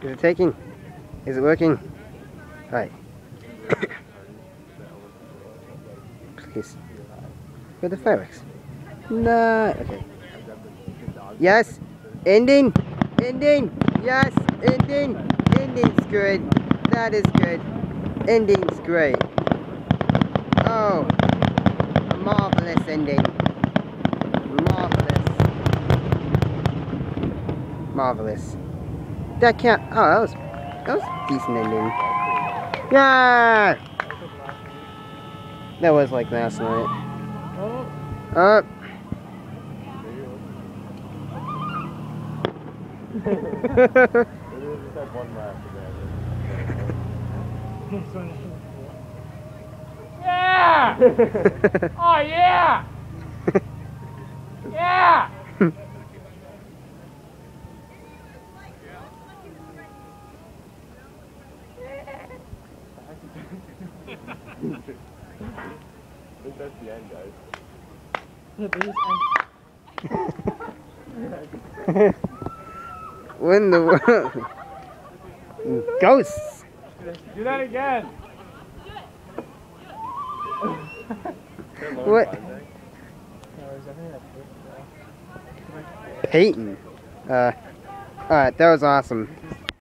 Is it taking? Is it working? Alright. Please. Where are the fireworks? No. Okay. Yes. Ending. Ending. Yes. Ending. Ending's good. That is good. Ending's great. Oh. A marvelous ending. Marvelous. Marvelous. That can't. Oh, that was a decent ending. Yeah. That was like last night. Oh. Yeah! Oh yeah! Yeah! I think that's the end, guys. When the world. Ghosts! Do that again! What? Peyton. Alright, that was awesome.